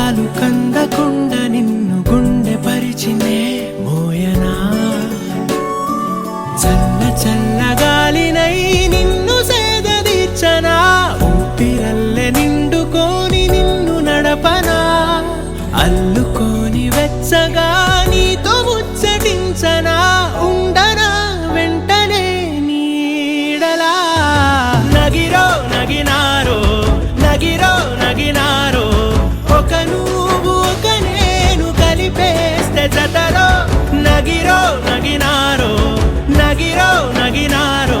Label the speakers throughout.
Speaker 1: కాలు కందకుండా నిన్ను గుండె పరిచినే మోయనా చల్ల చల్లగాలినై నిన్ను సేదదీర్చనా ఊపిరల్లె నిండుకోని నిన్ను నడపనా అల్లుకోని వెచ్చగా నీతో ముచ్చటించనా ఉండనా వెంటనే నీడలా నగిరో నగినారో నగిరో నగినారో ఒక నువ్వు ఒక నేను కలిపేస్తే జతలో నగిరో నగినారో నగిరో నగినారో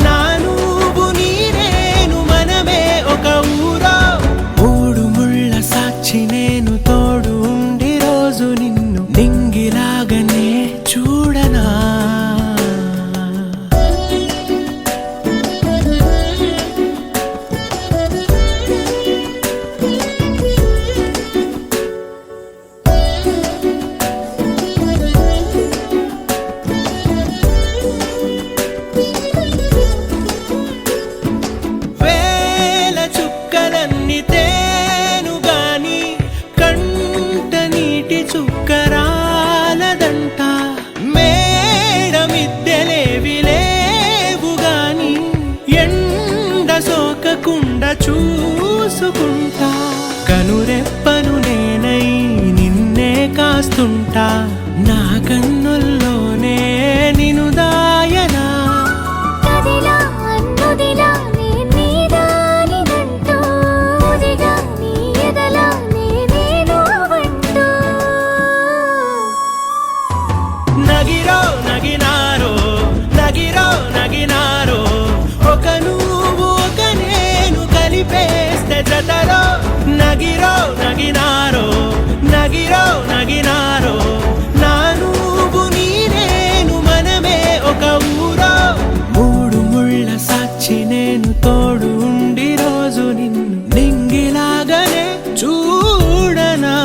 Speaker 1: నా నువ్వు నీ నేను మనమే ఒక ఊరో మూడు ముళ్ళ సాక్షి నేను తోడు ఉండి రోజు నిన్ను నింగిలాగనే చూడనా చుక్కరాలదంట మేడమిద్దెలేవి లేవు గాని ఎండ సోకకుండా చూసుకుంటా కనురెప్పను నేనై నిన్నే కాస్తుంటా నా కన్నుల్లోనే నిను దాయనా నగిరో నగినారో నగిరో నగినారో ఒక నువ్వు ఒక నేను కలిపేస్తే జతలో నగిరో నగినారో నగిరో నగినారో నా నువ్వు నీ నేను మనమే ఒక ఊరో మూడు ముళ్ళ సాక్షి నేను తోడు ఉండి రోజు నిన్ను నింగిలాగనే చూడనా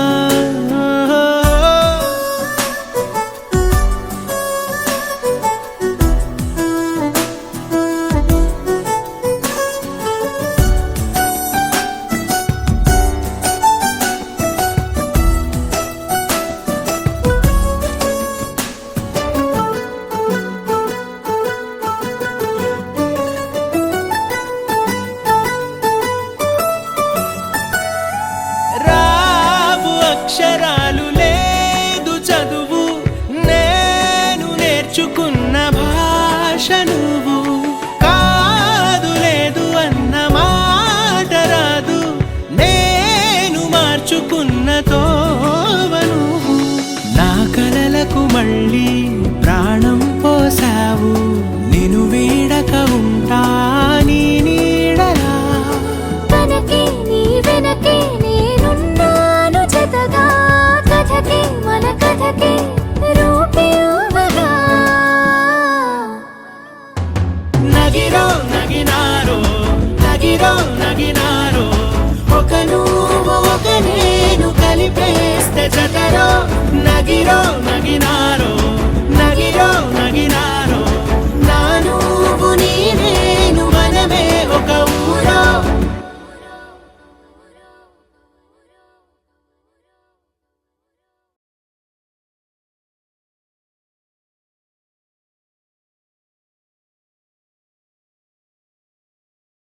Speaker 1: అక్షరాలు లేదు చదువు నేను నేర్చుకున్న భాష నువ్వు కాదు లేదు అన్న మాట రాదు నేను మార్చుకున్న తోవ నువ్వు నా కలలకు మళ్ళీ ప్రాణం పోసావు నిన్ను వీడక ఉంటా నీ నీడలా
Speaker 2: వెనకే నీ వెనకే నేనున్నాను జతగా కథకే మన కథకే రూపివ్వగా
Speaker 1: నగిరో నగినారో నగిరో నగినారో ఒక నువ్వు ఒక నేను కలిపేస్తే జతలో నగిరో